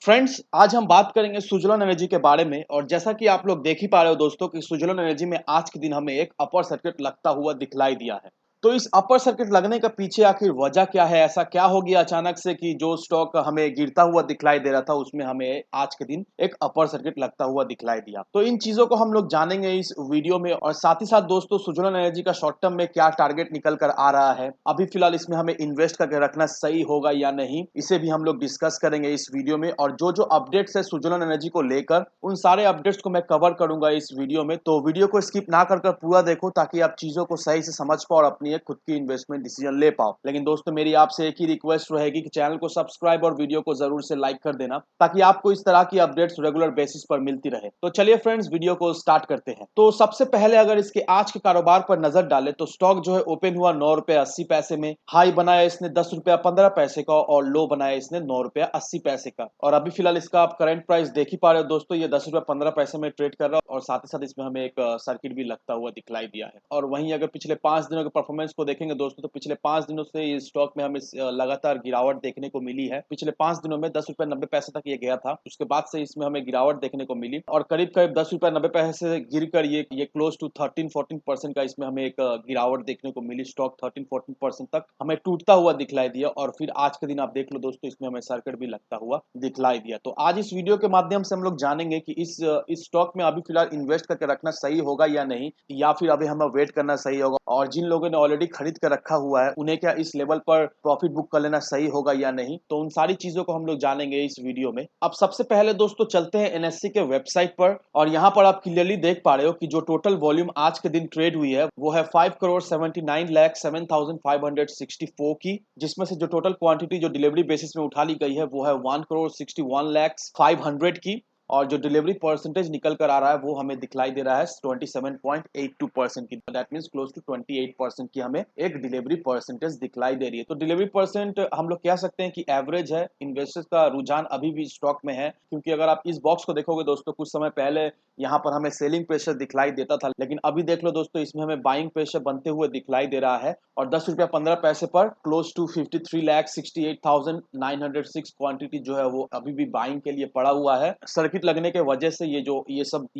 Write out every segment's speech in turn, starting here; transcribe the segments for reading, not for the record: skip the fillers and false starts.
Friends, आज हम बात करेंगे सुज़लोन एनर्जी के बारे में। और जैसा कि आप लोग देख ही पा रहे हो दोस्तों कि सुज़लोन एनर्जी में आज के दिन हमें एक अपर सर्किट लगता हुआ दिखलाई दिया है। तो इस अपर सर्किट लगने के पीछे आखिर वजह क्या है? ऐसा क्या हो गया अचानक से कि जो स्टॉक हमें गिरता हुआ दिखलाई दे रहा था उसमें हमें आज के दिन एक अपर सर्किट लगता हुआ दिखलाई दिया। तो इन चीजों को हम लोग जानेंगे इस वीडियो में। और साथ ही साथ दोस्तों, सुज़लोन एनर्जी का शॉर्ट टर्म में क्या टारगेट निकल कर आ रहा है, अभी फिलहाल इसमें हमें इन्वेस्ट करके रखना सही होगा या नहीं, इसे भी हम लोग डिस्कस करेंगे इस वीडियो में। और जो जो अपडेट्स है सुज़लोन एनर्जी को लेकर, उन सारे अपडेट्स को मैं कवर करूंगा इस वीडियो में। तो वीडियो को स्किप ना कर पूरा देखो ताकि आप चीजों को सही से समझ पाओ और अपनी एक खुद की इन्वेस्टमेंट डिसीजन ले पाओ। लेकिन दोस्तों, मेरी आपसे एक ही रिक्वेस्ट रहेगी कि चैनल को सब्सक्राइब और वीडियो को जरूर से लाइक कर देना ताकि आपको इस तरह की अपडेट्स रेगुलर बेसिस पर मिलती रहे। तो चलिए फ्रेंड्स, वीडियो को स्टार्ट करते हैं। तो सबसे पहले अगर इसके आज के कारोबार पर नजर डालें तो स्टॉक जो है ओपन हुआ 9 रुपए 80 पैसे में, हाई बनाया इसने 10 रुपया 15 पैसे का और लो बनाया इसने 9 रुपया 80 पैसे का। और अभी फिलहाल इसका आप करंट प्राइस देख ही पा रहे हो दोस्तों, ये 10 रुपया 15 पैसे में ट्रेड कर रहा है। और साथ ही साथ इसमें हमें एक सर्किट भी लगता हुआ दिखलाई दिया है। और वहीं अगर पिछले 5 दिनों के परफॉर्मेंस को देखेंगे दोस्तों, तो पिछले 5 दिनों से इस स्टॉक में हमें लगातार गिरावट देखने को मिली है। पिछले 5 दिनों में 10 रुपया 90 पैसे तक ये गया था, उसके बाद से इसमें हमें गिरावट देखने को मिली और करीब करीब 10 रुपया 90 पैसे से गिर कर ये क्लोज टू 13-14% का इसमें हमें एक गिरावट देखने को मिली। स्टॉक 13-14% तक हमें टूटता हुआ दिखलाई दिया। और फिर आज के दिन आप देख लो दोस्तों, इसमें हमें सर्किट भी लगता हुआ दिखलाई दिया। तो आज इस वीडियो के माध्यम से हम लोग जानेंगे कि इस स्टॉक में अभी फिलहाल इन्वेस्ट करके रखना सही होगा या नहीं, या फिर अभी हमें वेट करना सही होगा। और जिन लोगों ने ऑलरेडी खरीद कर रखा हुआ है उन्हें क्या इस लेवल पर प्रॉफिट बुक कर लेना सही होगा या नहीं, तो उन सारी चीजों को हम लोग जानेंगे इस वीडियो में। अब सबसे पहले दोस्तों चलते हैं एनएससी के वेबसाइट पर। और यहाँ पर आप क्लियरली देख पा रहे हो कि जो टोटल वॉल्यूम आज के दिन ट्रेड हुई है वो है 5,79,07,564 की, जिसमें से जो टोटल क्वांटिटी जो डिलीवरी बेसिस में उठा ली गई है वो है 1,61,05,00,500 की। और जो डिलीवरी परसेंटेज निकल कर आ रहा है वो हमें दिखलाई दे रहा है 27.82% की। दैट मींस क्लोज टू 28% की हमें एक डिलीवरी परसेंटेज दिखलाई दे रही है। तो डिलीवरी परसेंट हम लोग कह सकते हैं कि एवरेज है। इन्वेस्टर्स का रुझान अभी भी स्टॉक में है, क्योंकि अगर आप इस बॉक्स को देखोगे दोस्तों, कुछ समय पहले यहाँ पर हमें सेलिंग प्रेशर दिखलाई देता था, लेकिन अभी देख लो दोस्तों, इसमें हमें बाइंग प्रेशर बनते हुए दिखलाई दे रहा है। और 10 रुपया 15 पैसे पर क्लोज टू 53,68,906 क्वांटिटी जो है वो अभी भी बाइंग के लिए पड़ा हुआ है। सर्किट लगने के वजह से ये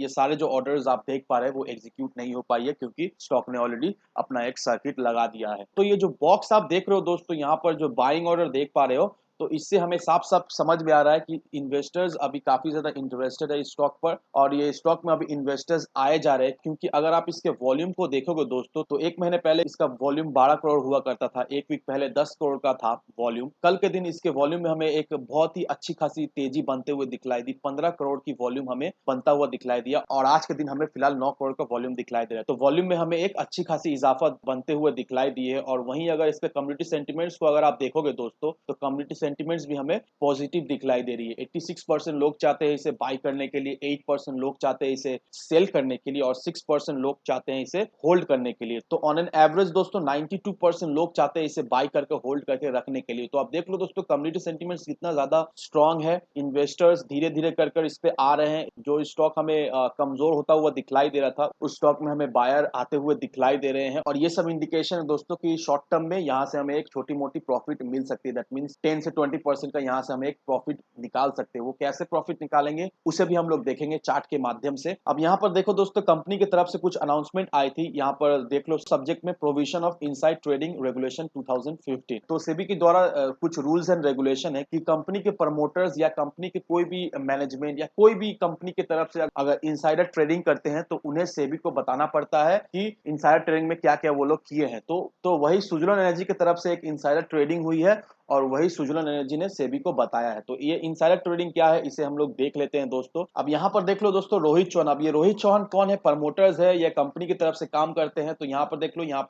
सारे जो ऑर्डर्स आप देख पा रहे हैं वो एग्जीक्यूट नहीं हो पाई है, क्योंकि स्टॉक ने ऑलरेडी अपना एक सर्किट लगा दिया है। तो ये जो बॉक्स आप देख रहे हो दोस्तों, यहाँ पर जो बाइंग ऑर्डर देख पा रहे हो, तो इससे हमें साफ साफ समझ में आ रहा है कि इन्वेस्टर्स अभी काफी ज्यादा इंटरेस्टेड है इस स्टॉक पर। और ये स्टॉक में अभी इन्वेस्टर्स आए जा रहे हैं, क्योंकि अगर आप इसके वॉल्यूम को देखोगे दोस्तों, तो एक महीने पहले इसका वॉल्यूम 12 करोड़ हुआ करता था, एक वीक पहले 10 करोड़ का था वॉल्यूम। कल के दिन इसके वॉल्यूम में हमें एक बहुत ही अच्छी खासी तेजी बनते हुए दिखलाई दी, 15 करोड़ की वॉल्यूम हमें बनता हुआ दिखलाई दिया। और आज के दिन हमें फिलहाल 9 करोड़ का वॉल्यूम दिखलाई दे रहा है। तो वॉल्यूम में हमें एक अच्छी खासी इजाफा बनते हुए दिखलाई दी है। और वहीं अगर इसके कम्युनिटी सेंटिमेंट्स को अगर आप देखोगे दोस्तों, तो कम्युनिटी सेंटिमेंट्स भी हमें पॉजिटिव दिखलाई दे रही है। 86% लोग चाहते हैं इसे बाई करने के लिए, 8% लोग चाहते हैं इसे सेल करने के लिए, और 6% लोग चाहते हैं इसे होल्ड करने के लिए। तो ऑन एन एवरेज दोस्तों 92% लोग चाहते हैं इसे बाई करके होल्ड करके रखने के लिए। तो आप देख लो दोस्तों, कम्युनिटी सेंटिमेंट्स कितना ज्यादा स्ट्रांग है। इन्वेस्टर्स धीरे धीरे कर इस पे आ रहे हैं। जो स्टॉक हमें कमजोर होता हुआ दिखलाई दे रहा था, उस स्टॉक में हमें बायर आते हुए दिखलाई दे रहे हैं। और ये सब इंडिकेशन है दोस्तों की शॉर्ट टर्म में यहाँ से हमें एक छोटी मोटी प्रॉफिट मिल सकती है। दैट मीन्स 10 से 20% का यहाँ से हम एक प्रॉफिट निकाल सकते हैं। वो कैसे प्रॉफिट निकालेंगे उसे भी हम लोग देखेंगे चार्ट के माध्यम से। अब यहाँ पर देखो दोस्तों, कंपनी की तरफ से कुछ अनाउंसमेंट आई थी। यहाँ पर देख लो, सब्जेक्ट में provision of inside trading regulation 2015। तो सेबी के द्वारा कुछ रूल्स एंड रेगुलेशन है कि कंपनी के प्रमोटर्स या कंपनी के कोई भी मैनेजमेंट या कोई भी कंपनी की तरफ से अगर इनसाइडर ट्रेडिंग करते हैं तो उन्हें सेबी को बताना पड़ता है कि इनसाइडर ट्रेडिंग में क्या क्या वो लोग किए हैं। तो वही सुज़लोन एनर्जी की तरफ से एक इनसाइडर ट्रेडिंग हुई है और वही सुज़लोन एनर्जी ने सेबी को बताया है। तो ये इनसाइडर ट्रेडिंग क्या है इसे हम लोग देख लेते हैं दोस्तों। अब यहाँ पर देख लो दोस्तों, रोहित चौहान। अब ये रोहित चौहान कौन है? प्रमोटर्स है या कंपनी की तरफ से काम करते हैं? तो यहाँ पर देख लो, यहाँ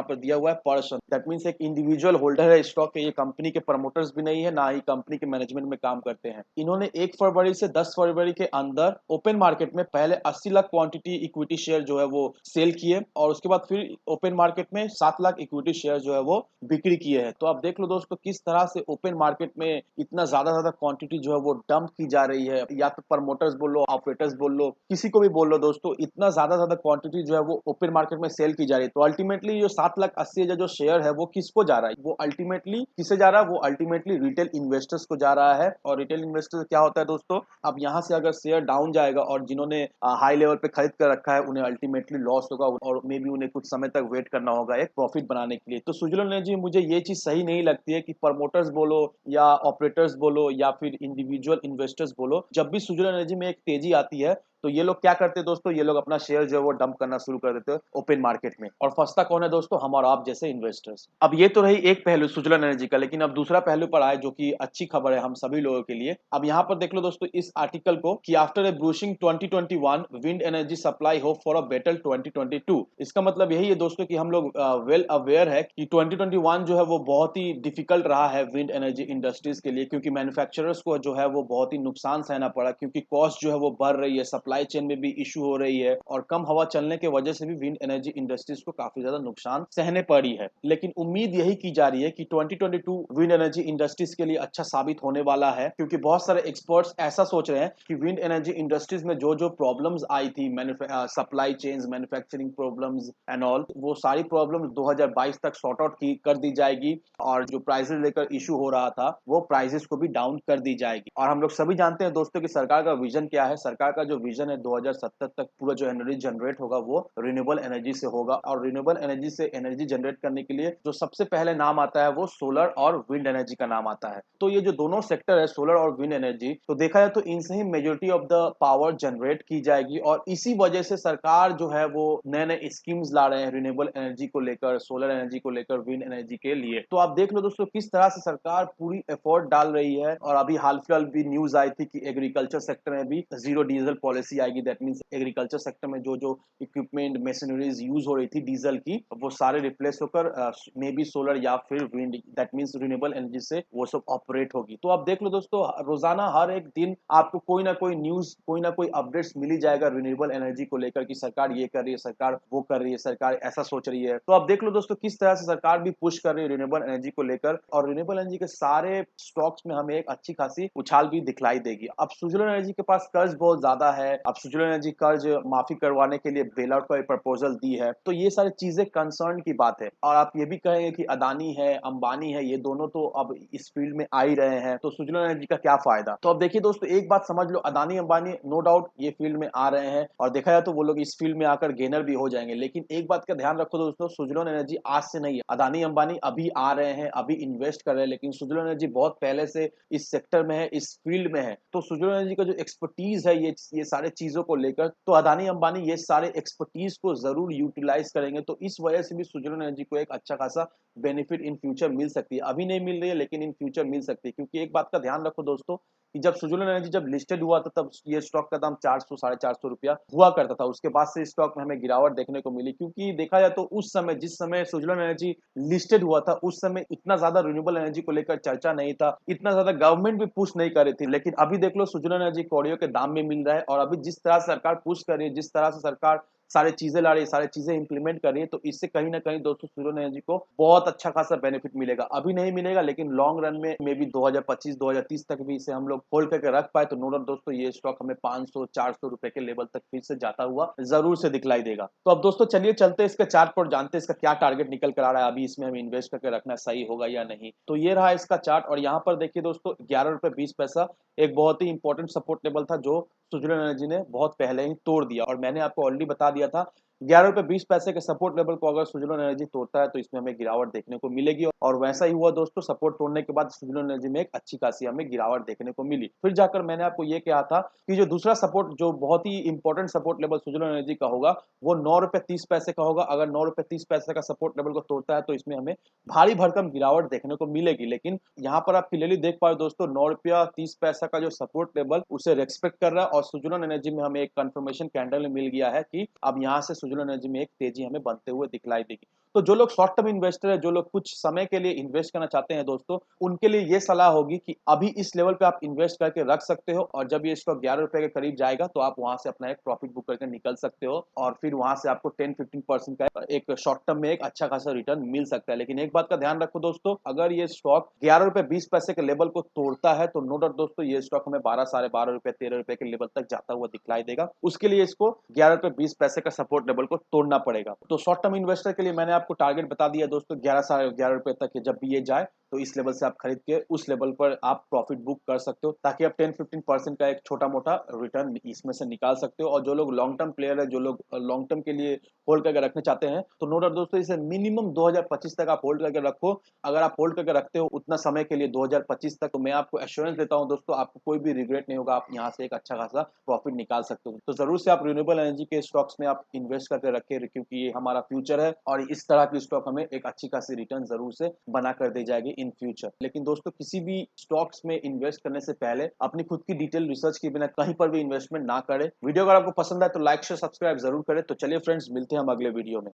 पर दिया हुआ है पर्सन। दैट मीन्स एक इंडिविजुअल होल्डर है स्टॉक के। ये कंपनी के प्रमोटर्स भी नहीं है, ना ही कंपनी के मैनेजमेंट में काम करते हैं। इन्होंने 1 फरवरी से 10 फरवरी के अंदर ओपन मार्केट में पहले 80 लाख क्वांटिटी इक्विटी शेयर जो है वो सेल किए, और उसके बाद फिर ओपन मार्केट में 7 लाख इक्विटी शेयर जो है वो बिक्री किए हैं। तो आप देख लो दोस्तों, किस तरह से ओपन मार्केट में इतना ज्यादा क्वांटिटी जो है वो डंप की जा रही है, या तो प्रमोटर्स बोल लो, ऑपरेटर्स बोल लो, किसी को भी बोल लो दोस्तों, इतना ज्यादा क्वांटिटी जो है वो ओपन मार्केट में सेल की जा रही है। तो अल्टीमेटली जो 7,80,000 जो शेयर है वो किसको जा रहा है, वो अल्टीमेटली किसे जा रहा है, वो अल्टीमेटली रिटेल इन्वेस्टर्स को जा रहा है। और रिटेल इन्वेस्टर्स क्या होता है दोस्तों, अब यहाँ से अगर शेयर डाउन जाएगा और जिन्होंने हाई लेवल पे खरीद कर रखा है उन्हें अल्टीमेटली लॉस होगा, और मे बी उन्हें कुछ समय तक वेट करना होगा एक प्रॉफिट बनाने के लिए। तो सुजलन एनर्जी मुझे ये चीज सही नहीं लगती है कि प्रमोटर्स बोलो या ऑपरेटर्स बोलो या फिर इंडिविजुअल इन्वेस्टर्स बोलो, जब भी सुजलन एनर्जी में एक तेजी आती है तो ये लोग क्या करते हैं दोस्तों, ये लोग अपना शेयर जो है वो डंप करना शुरू कर देते हैं ओपन मार्केट में। और फंसता कौन है दोस्तों, हम और आप जैसे इन्वेस्टर्स। अब ये तो रही एक पहलू सुजलन एनर्जी का, लेकिन अब दूसरा पहलू पर आए जो कि अच्छी खबर है हम सभी लोगों के लिए। अब यहाँ पर देख लो दोस्तों इस आर्टिकल को कि after a bruising 2021 wind energy supply hope for a better 2022। इसका मतलब यही है दोस्तों कि हम लोग वेल अवेयर है कि 2021 जो है वो बहुत ही डिफिकल्ट रहा है विंड एनर्जी इंडस्ट्रीज के लिए, क्योंकि मैन्युफैक्चरर्स को जो है वो बहुत ही नुकसान सहना पड़ा, क्योंकि कॉस्ट जो है वो बढ़ रही है, सप्लाई चेन में भी इशू हो रही है, और कम हवा चलने के वजह से भी विंड एनर्जी इंडस्ट्रीज को काफी ज्यादा नुकसान सहने पड़ी है। लेकिन उम्मीद यही की जा रही है कि 2022 विंड एनर्जी इंडस्ट्रीज के लिए अच्छा साबित होने वाला है, क्योंकि बहुत सारे एक्सपर्ट्स ऐसा सोच रहे हैं कि विंड एनर्जी इंडस्ट्रीज में जो जो प्रॉब्लम्स आई थी, supply chains, manufacturing problems and all, वो सारी प्रॉब्लम्स 2022 तक सॉर्ट आउट की कर दी जाएगी, और जो प्राइसेस लेकर इशू हो रहा था वो प्राइसेस को भी डाउन कर दी जाएगी। और हम लोग सभी जानते हैं दोस्तों कि सरकार का विजन क्या है। सरकार का जो विजन है 2070 तक पूरा जो एनर्जी जनरेट होगा वो रिन्यूएबल एनर्जी से होगा, और रिन्यूएबल एनर्जी से एनर्जी जनरेट करने के लिए जो सबसे पहले नाम आता है वो सोलर और विंड एनर्जी का नाम आता है। तो ये जो दोनों सेक्टर है सोलर और विंड एनर्जी, तो देखा जाए तो इनसे ही majority of the power generate की जाएगी, और इसी वजह से सरकार जो है वो नए नए स्कीम्स ला रहे हैं रिन्यूएबल एनर्जी को लेकर, सोलर एनर्जी को लेकर, विंड एनर्जी के लिए। तो आप देख लो दोस्तों किस तरह से सरकार पूरी एफर्ट डाल रही है। और अभी हाल फिलहाल भी न्यूज आई थी कि एग्रीकल्चर सेक्टर में भी जीरो डीजल पॉलिसी आएगी। दैट मींस एग्रीकल्चर सेक्टर में जो जो इक्विपमेंट मशीनरीज यूज हो रही थी डीजल की, वो सारे रिप्लेस होकर मे बी सोलर या फिर wind, that means renewable energy से वो सब ऑपरेट होगी। तो आप देख लो दोस्तों रोजाना हर एक दिन आपको कोई ना कोई न्यूज, कोई ना कोई अपडेट्स मिल ही जाएगा रिन्यूएबल एनर्जी को लेकर कि सरकार ये कर रही है, सरकार वो कर रही है, सरकार ऐसा सोच रही है। तो आप देख लो दोस्तों किस तरह से सरकार भी पुश कर रही है रिन्यूएबल एनर्जी को लेकर, और रिन्यूएबल एनर्जी के सारे स्टॉक्स में हमें एक अच्छी खासी उछाल भी दिखलाई देगी। अब सुजलन एनर्जी के पास कर्ज बहुत ज्यादा है, अब सुजलन एनर्जी कर्ज माफी करवाने के लिए बेल आउट का एक प्रपोजल दी है, तो ये सारी चीजें कंसर्न की बात है। और आप ये भी कहेंगे कि अदानी है, अंबानी है, ये दोनों तो अब इस फील्ड में आ ही रहे हैं, तो सुजलन एनर्जी का क्या फायदा। तो अब देखिए दोस्तों एक बात समझ लो, अदानी अंबानी नो डाउट ये फील्ड में आ रहे हैं, और देखा जाए तो वो लोग इस फील्ड में आकर गेनर भी हो जाएंगे। लेकिन एक बात का ध्यान रखो दोस्तों, सुजलन एनर्जी आज से नहीं है। अदानी अंबानी अभी आ रहे हैं, अभी इन्वेस्ट कर रहे हैं, लेकिन सुजलन एनर्जी बहुत पहले से इस सेक्टर में है, इस फील्ड में है। तो सुजलन एनर्जी का जो एक्सपर्टीज है ये सारे चीजों को लेकर, तो अदानी अंबानी ये सारे एक्सपर्टीज को जरूर यूटिलाइज करेंगे। तो इस वजह से भी सुजलन एनर्जी को एक अच्छा खासा बेनिफिट इन फ्यूचर मिल सकती है। अभी नहीं मिल रही है लेकिन इन फ्यूचर मिल सकती है, क्योंकि एक बात का ध्यान रखो दोस्तों कि जब सुजलन एनर्जी जब लिस्टेड हुआ था तब ये स्टॉक का दाम 400 450 रुपया हुआ करता था। उसके बाद से स्टॉक में हमें गिरावट देखने को मिली, क्योंकि देखा जाए तो उस समय जिस समय सुजलन एनर्जी लिस्टेड हुआ था उस समय इतना ज्यादा रिन्यूएबल एनर्जी को लेकर चर्चा नहीं था, इतना ज्यादा गवर्नमेंट भी पुश नहीं कर रही थी। लेकिन अभी देख लो सुजलन एनर्जी कौड़ियों के दाम में मिल रहा है, और अभी जिस तरह से सरकार पुश कर रही है, जिस तरह से सरकार सारी चीजें ला रही है, सारी चीजें इंप्लीमेंट कर रही है, तो इससे कहीं ना कहीं दोस्तों सुजलन एनर्जी को बहुत अच्छा खासा बेनिफिट मिलेगा। अभी नहीं मिलेगा लेकिन लॉन्ग रन में मे बी 2025 2030 तक भी इसे हम लोग होल्ड करके रख पाए तो नो डाउट दोस्तों ये स्टॉक हमें 500 400 रुपए के लेवल तक फिर से जाता हुआ जरूर से दिखलाई देगा। तो अब दोस्तों चलिए चलते इसके चार्ट पर, जानते हैं इसका क्या टारगेट निकल कर आ रहा है, अभी इसमें हम इन्वेस्ट करके रखना सही होगा या नहीं। तो ये रहा इसका चार्ट, और यहाँ पर देखिए दोस्तों 11 रुपए 20 पैसा एक बहुत ही इंपॉर्टेंट सपोर्ट लेवल था जो सुजलन एनर्जी ने बहुत पहले ही तोड़ दिया, और मैंने आपको ऑलरेडी बता दिया था 11 रुपए 20 पैसे के सपोर्ट लेवल को अगर सुजलन एनर्जी तोड़ता है तो इसमें हमें गिरावट देखने को मिलेगी, और वैसा ही हुआ दोस्तों। सपोर्ट तोड़ने के बाद सुजलन एनर्जी में एक अच्छी खासी हमें गिरावट देखने को मिली। फिर जाकर मैंने आपको ये कहा था कि जो दूसरा सपोर्ट, जो बहुत ही important support level Suzlon energy का होगा वो 9 रुपए 30 पैसे का होगा। अगर 9 रुपए 30 पैसे का सपोर्ट लेवल को तोड़ता है तो इसमें हमें भारी भरकम गिरावट देखने को मिलेगी। लेकिन यहाँ पर आप क्लियरली देख पा रहे दोस्तों 9 रुपया 30 पैसा का जो सपोर्ट लेवल उसे रेस्पेक्ट कर रहा है, और सुजलन एनर्जी में हमें एक कंफर्मेशन कैंडल मिल गया है कि अब यहाँ से रिन्यूएबल एनर्जी में एक तेजी हमें बनते हुए दिखलाई देगी। तो जो लोग शॉर्ट टर्म इन्वेस्टर है, जो लोग कुछ समय के लिए इन्वेस्ट करना चाहते हैं दोस्तों, उनके लिए ये सलाह होगी कि अभी इस लेवल पे आप इन्वेस्ट करके रख सकते हो और जब ये स्टॉक ₹11 के करीब जाएगा तो आप वहां से अपना एक प्रॉफिट बुक करके निकल सकते हो और फिर वहां से आपको 10-15% का एक शॉर्ट टर्म में एक अच्छा खासा रिटर्न मिल सकता है। लेकिन एक बात का ध्यान रखो दोस्तों, अगर ये स्टॉक ₹11.20 के लेवल को तोड़ता है तो नो डाउट दोस्तों ये स्टॉक हमें 12, साढ़े 12 रुपए, 13 रुपए के लेवल तक जाता हुआ दिखलाई देगा। उसके लिए इसको ₹11.20 का सपोर्ट लेवल को तोड़ना पड़ेगा। तो शॉर्ट टर्म इन्वेस्टर के लिए मैंने आपको टारगेट बता दिया दोस्तों, 11, साढ़े 11 रुपए तक जब भी ये जाए तो इस लेवल से आप खरीद के उस लेवल पर आप प्रॉफिट बुक कर सकते हो, ताकि आप 10-15% का एक छोटा मोटा रिटर्न इसमें से निकाल सकते हो। और जो लोग लॉन्ग टर्म प्लेयर है, जो लोग लॉन्ग टर्म के लिए होल्ड करके रखना चाहते हैं, तो नो डाउट दोस्तों इसे मिनिमम 2025 तक आप होल्ड करके रखो। अगर आप होल्ड करके रखते हो उतना समय के लिए 2025 तक, तो मैं आपको एश्योरेंस देता हूं दोस्तों, आपको कोई भी रिग्रेट नहीं होगा, आप यहाँ से एक अच्छा खासा प्रॉफिट निकाल सकते हो। तो जरूर से आप रिन्यूएबल एनर्जी के स्टॉक्स में आप इन्वेस्ट करके रखें, क्योंकि ये हमारा फ्यूचर है और इस तरह की स्टॉक हमें एक अच्छी खासी रिटर्न जरूर से बना कर दे जाएगी इन फ्यूचर। लेकिन दोस्तों किसी भी स्टॉक्स में इन्वेस्ट करने से पहले अपनी खुद की डिटेल रिसर्च के बिना कहीं पर भी इन्वेस्टमेंट ना करें। वीडियो अगर आपको पसंद आए तो लाइक शेयर सब्सक्राइब जरूर करें। तो चलिए फ्रेंड्स, मिलते हैं हम अगले वीडियो में।